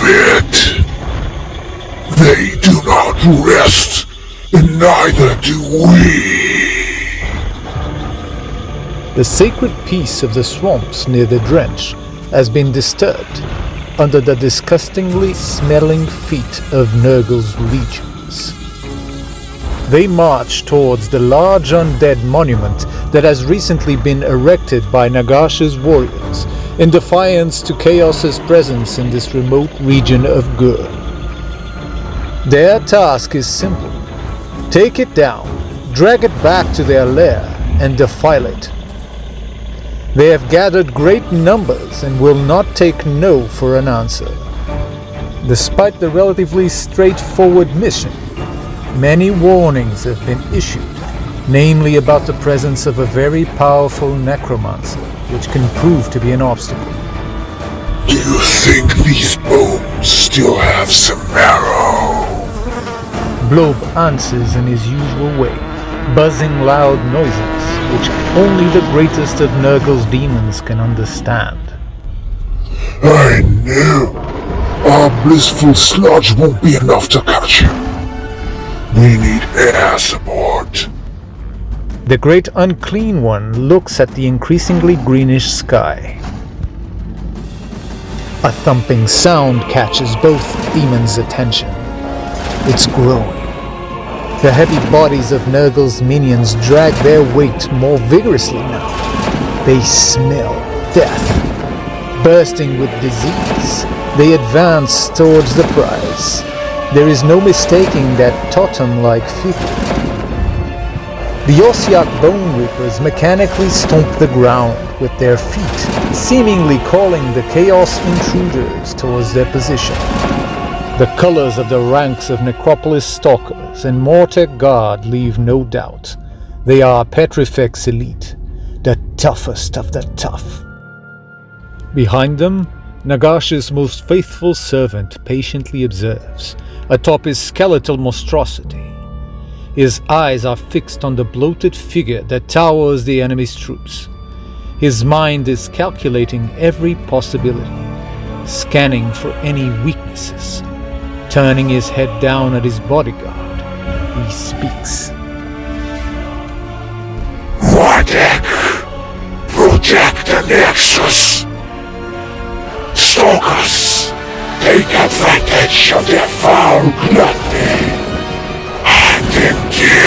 of it. They do not rest, and neither do we. The sacred peace of the swamps near the Drench has been disturbed under the disgustingly smelling feet of Nurgle's legions. They march towards the large undead monument that has recently been erected by Nagash's warriors in defiance to Chaos's presence in this remote region of Gur. Their task is simple. Take it down, drag it back to their lair, and defile it. They have gathered great numbers and will not take no for an answer. Despite the relatively straightforward mission, many warnings have been issued, namely about the presence of a very powerful necromancer, which can prove to be an obstacle. Do you think these bones still have some marrow? Blob answers in his usual way, buzzing loud noises, which only the greatest of Nurgle's demons can understand. I knew! Our blissful sludge won't be enough to catch you. We need air support. The great unclean one looks at the increasingly greenish sky. A thumping sound catches both demons' attention. It's growing. The heavy bodies of Nurgle's minions drag their weight more vigorously now. They smell death. Bursting with disease, they advance towards the prize. There is no mistaking that totem-like figure. The Ossiarch Bonereapers mechanically stomp the ground with their feet, seemingly calling the Chaos intruders towards their position. The colors of the ranks of Necropolis Stalkers and Mortar Guard leave no doubt. They are Petrifex elite, the toughest of the tough. Behind them, Nagash's most faithful servant patiently observes, atop his skeletal monstrosity. His eyes are fixed on the bloated figure that towers the enemy's troops. His mind is calculating every possibility, scanning for any weaknesses. Turning his head down at his bodyguard, he speaks. Vardek! Protect the Nexus! Stalkers! Take advantage of their foul gluttony! And endure!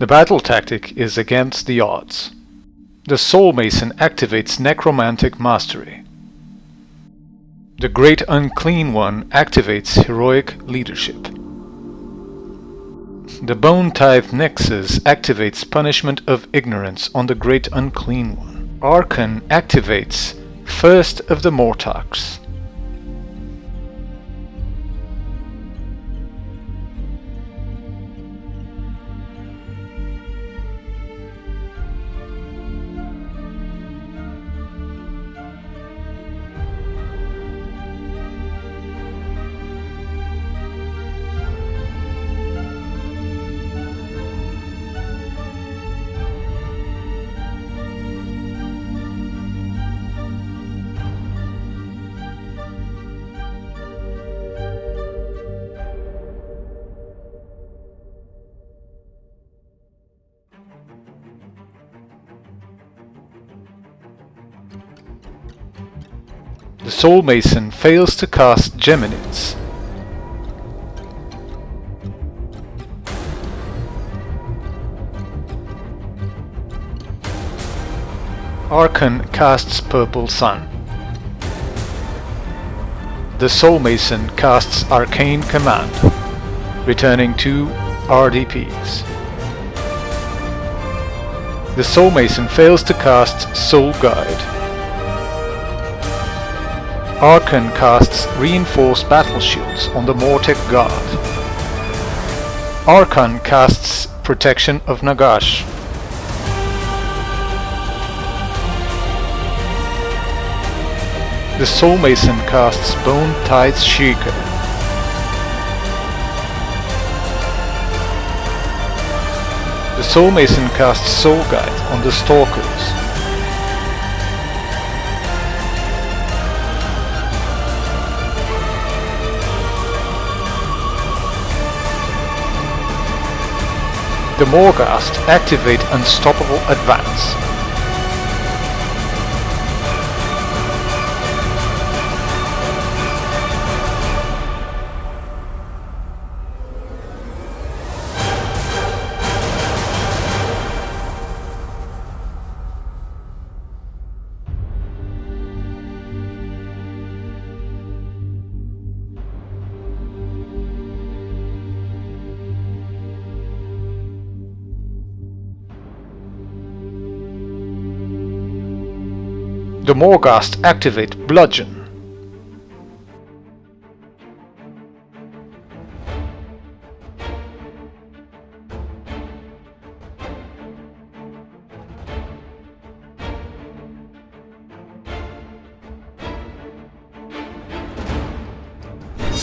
The battle tactic is against the odds. The Soul Mason activates Necromantic Mastery. The Great Unclean One activates Heroic Leadership. The Bone Tithe Nexus activates Punishment of Ignorance on the Great Unclean One. Archon activates First of the Mortarchs. Soul Mason fails to cast Geminids. Archon casts Purple Sun. The Soul Mason casts Arcane Command, returning 2 RDPs. The Soul Mason fails to cast Soul Guide. Archon casts Reinforced Battle Shields on the Mortek Guard. Archon casts Protection of Nagash. The Soul Mason casts Bone Tithe Shaker. The Soul Mason casts Soul Guide on the Stalkers. The Morghast activate Unstoppable Advance. The Morghast activate Bludgeon.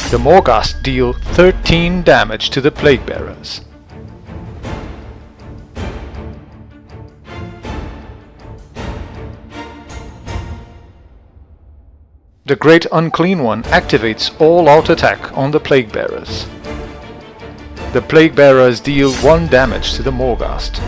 The Morghast deal 13 damage to the Plague Bearers. The Great Unclean One activates all-out attack on the Plague Bearers. The Plague Bearers deal 1 damage to the Morghast.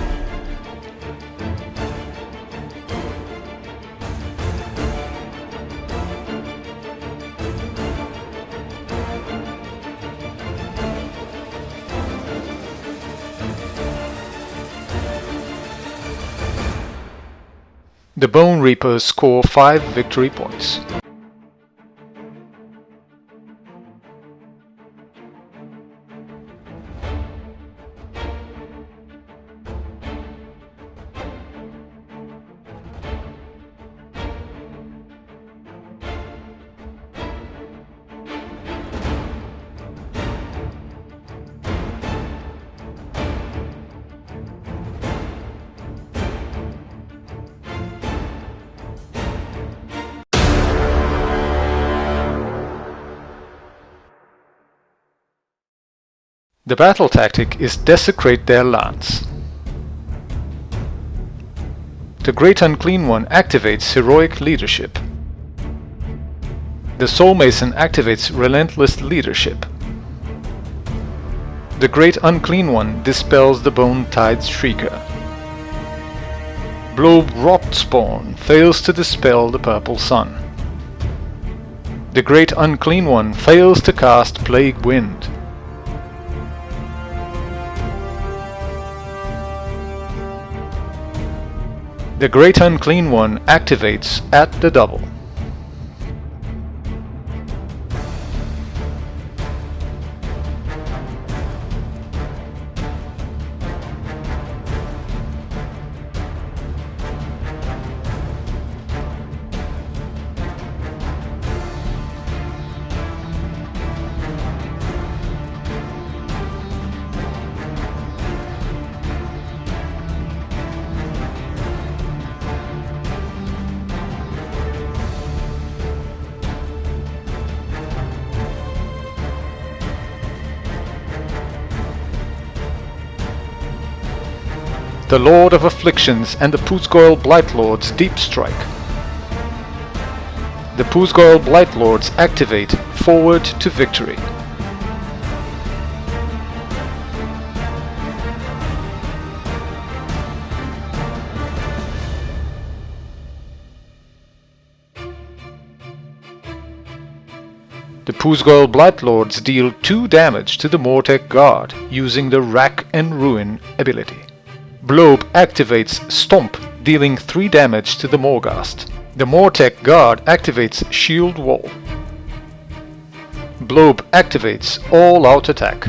The Bonereapers score 5 victory points. The battle tactic is desecrate their lands. The Great Unclean One activates Heroic Leadership. The Soul Mason activates Relentless Leadership. The Great Unclean One dispels the Bone Tithe Shrieker. Blob Rotspawn fails to dispel the Purple Sun. The Great Unclean One fails to cast Plague Wind. The Great Unclean One activates at the double. The Lord of Afflictions and the Puzgoil Blightlords Deep Strike. The Puzgoil Blightlords activate Forward to Victory. The Pusgoyle Blightlords deal 2 damage to the Mortek Guard using the Rack and Ruin ability. Blobe activates Stomp, dealing 3 damage to the Morghast. The Mortek Guard activates Shield Wall. Blobe activates All Out Attack.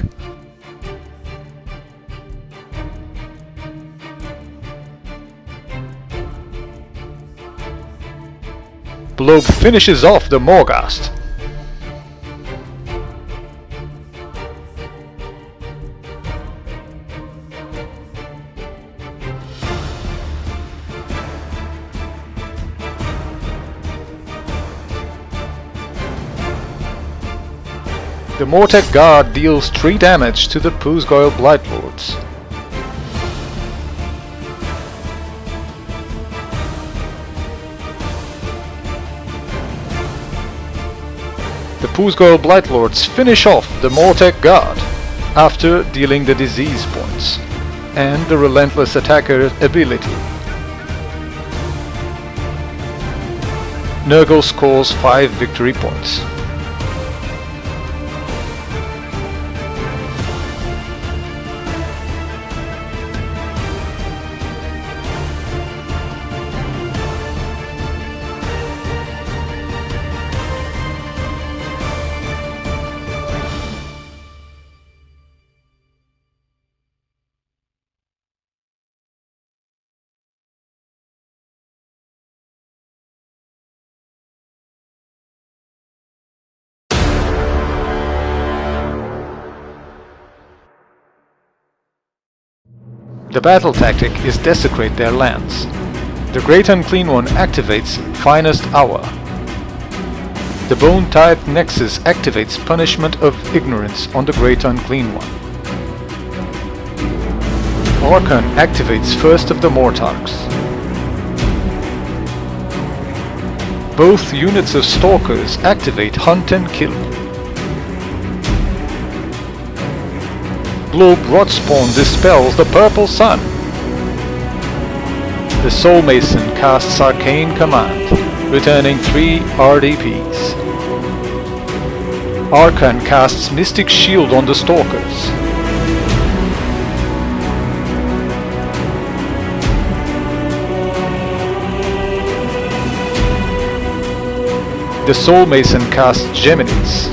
Blobe finishes off the Morghast. The Mortek Guard deals 3 damage to the Pusgoyle Blightlords. The Pusgoyle Blightlords finish off the Mortek Guard after dealing the disease points and the Relentless Attacker ability. Nurgle scores 5 victory points. The battle tactic is desecrate their lands. The Great Unclean One activates Finest Hour. The Bone-Tithe Nexus activates Punishment of Ignorance on the Great Unclean One. Orkan activates First of the Mortarchs. Both units of Stalkers activate Hunt and Kill. Globe Rotspawn dispels the Purple Sun. The Soul Mason casts Arcane Command, returning 3 RDPs. Arkan casts Mystic Shield on the Stalkers. The Soul Mason casts Geminids.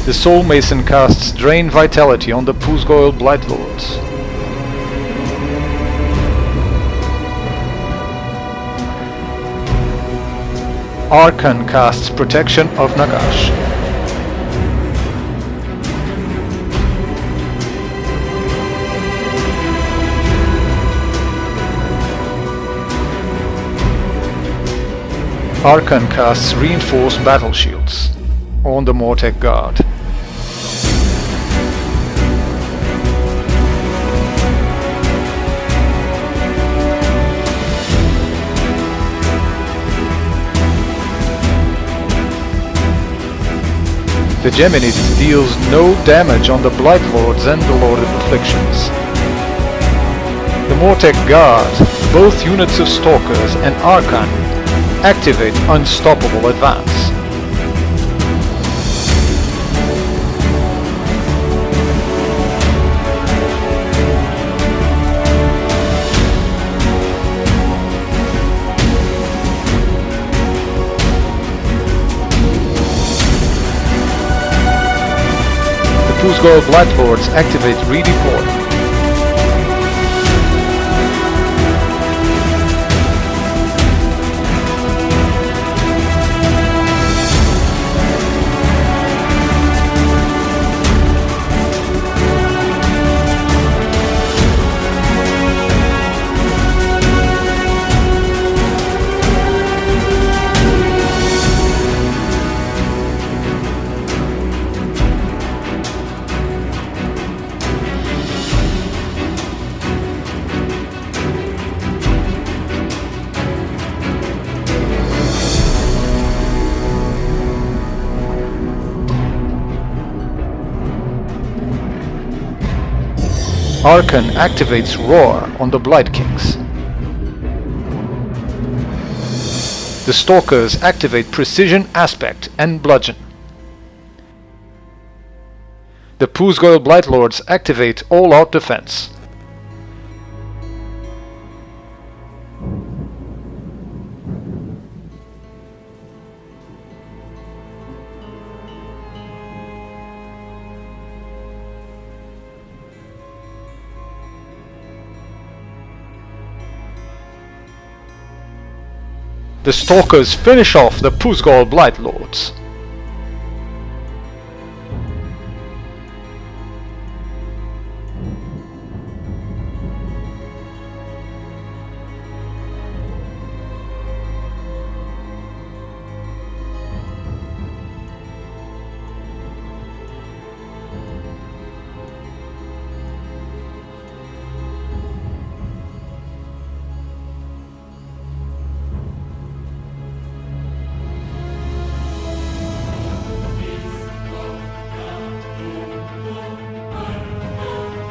The Soul Mason casts Drain Vitality on the Pusgoyle Blightlords. Arkan casts Protection of Nagash. Arkan casts Reinforced Battle Shields on the Mortek Guard. The Geminids deals no damage on the Blightlords and the Lord of Afflictions. The Mortek Guard, both units of Stalkers and Arkan, activate Unstoppable Advance. Pusgoyle Blightlords activate Redeploy. Arkan activates Roar on the Blight Kings. The Stalkers activate Precision, Aspect, and Bludgeon. The Poosgoyle Blightlords activate All-Out Defense. The Stalkers finish off the Poosgoyle Blightlords.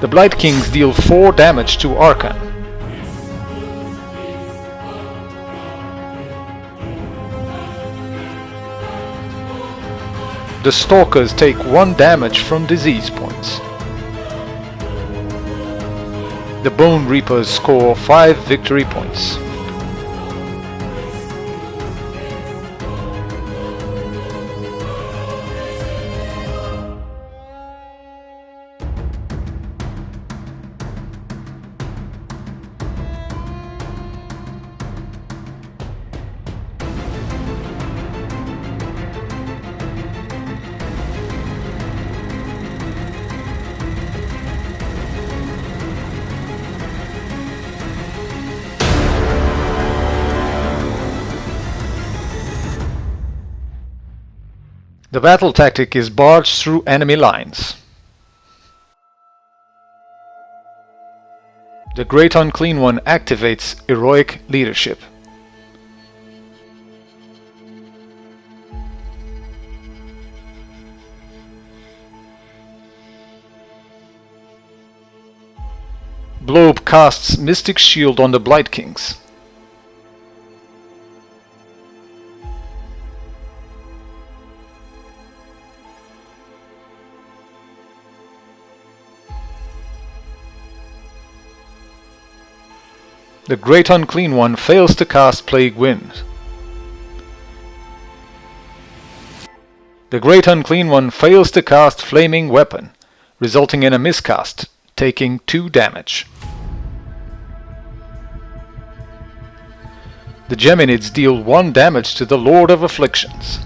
The Blight Kings deal 4 damage to Archon. The Stalkers take 1 damage from disease points. The Bonereapers score 5 victory points. The battle tactic is barge through enemy lines. The Great Unclean One activates Heroic Leadership. Blob casts Mystic Shield on the Blight Kings. The Great Unclean One fails to cast Plague Wind. The Great Unclean One fails to cast Flaming Weapon, resulting in a miscast, taking 2 damage. The Geminids deal 1 damage to the Lord of Afflictions.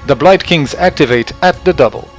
The Blight Kings activate at the double.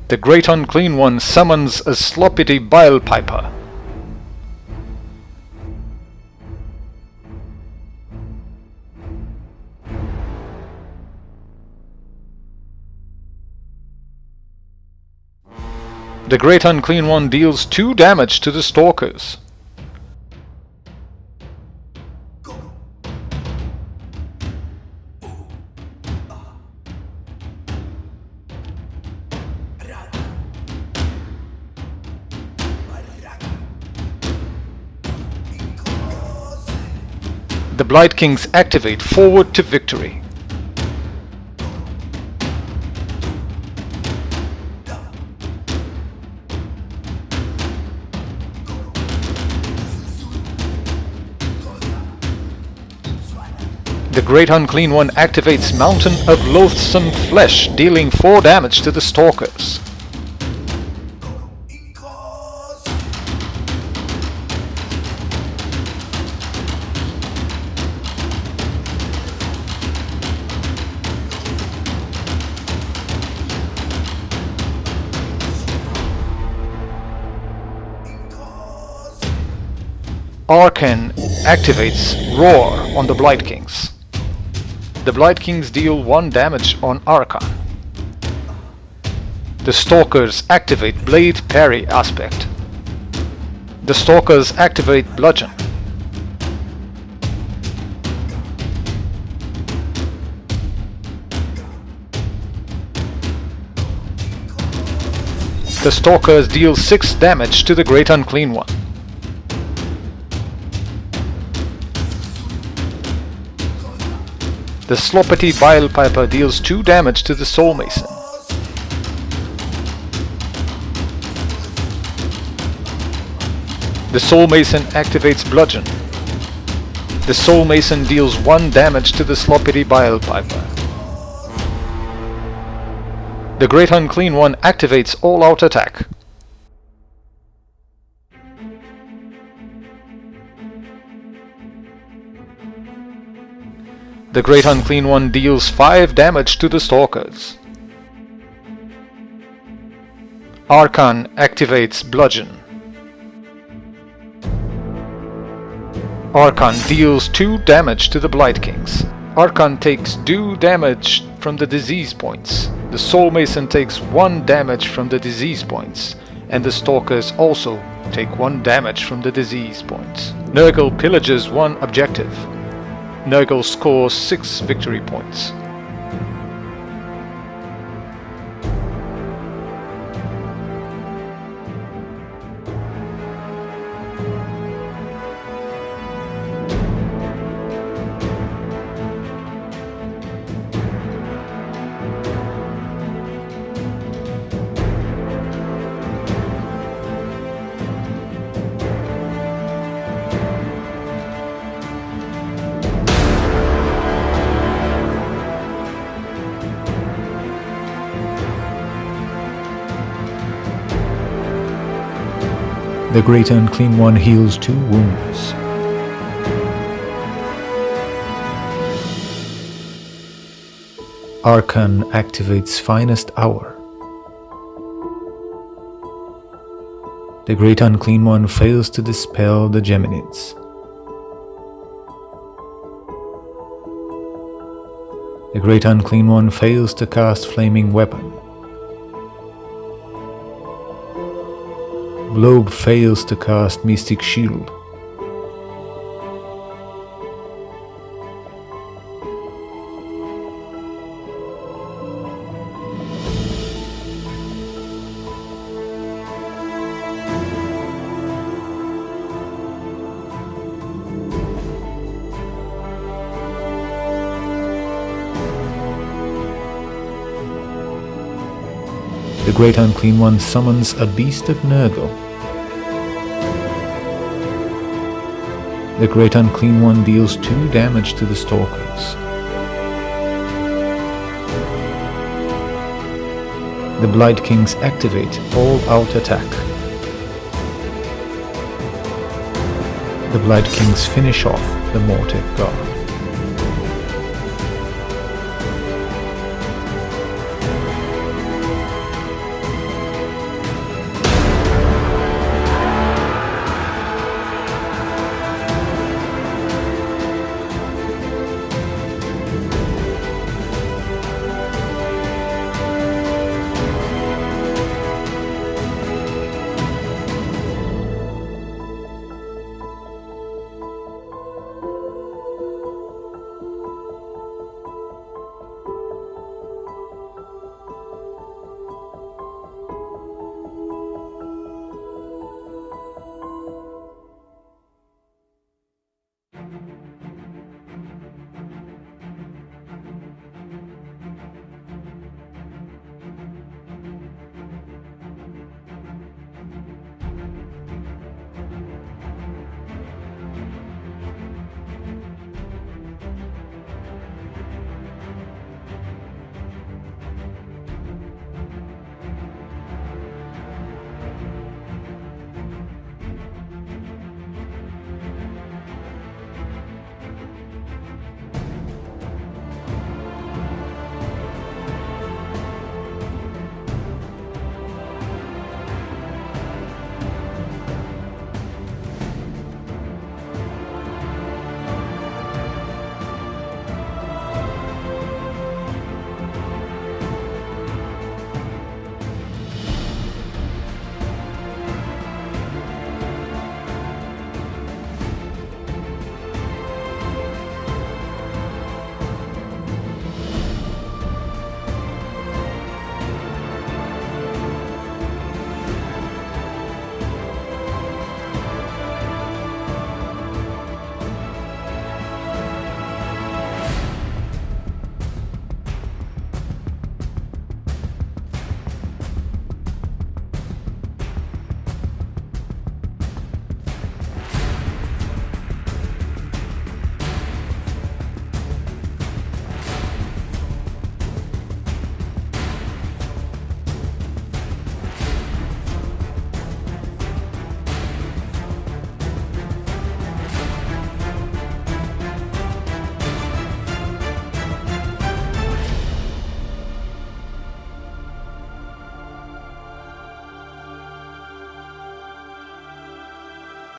The Great Unclean One summons a Sloppity Bile Piper. The Great Unclean One deals 2 damage to the Stalkers. The Blight Kings activate Forward to Victory. The Great Unclean One activates Mountain of Loathsome Flesh, dealing 4 damage to the Stalkers. Arcan activates Roar on the Blight Kings. The Blight Kings deal 1 damage on Arcan. The Stalkers activate Blade Parry Aspect. The Stalkers activate Bludgeon. The Stalkers deal 6 damage to the Great Unclean One. The Sloppity Bile Piper deals 2 damage to the Soul Mason. The Soul Mason activates Bludgeon. The Soul Mason deals 1 damage to the Sloppity Bile Piper. The Great Unclean One activates All Out Attack. The Great Unclean One deals 5 damage to the Stalkers. Arcan activates Bludgeon. Arcan deals 2 damage to the Blight Kings. Arcan takes 2 damage from the disease points. The Soul Mason takes 1 damage from the disease points. And the Stalkers also take 1 damage from the disease points. Nurgle pillages 1 objective. Nurgle scores 6 victory points. The Great Unclean One heals 2 wounds. Arcan activates Finest Hour. The Great Unclean One fails to dispel the Geminids. The Great Unclean One fails to cast Flaming Weapon. Globe fails to cast Mystic Shield. The Great Unclean One summons a Beast of Nurgle. The Great Unclean One deals 2 damage to the Stalkers. The Blight Kings activate All Out Attack. The Blight Kings finish off the Mortek Guard.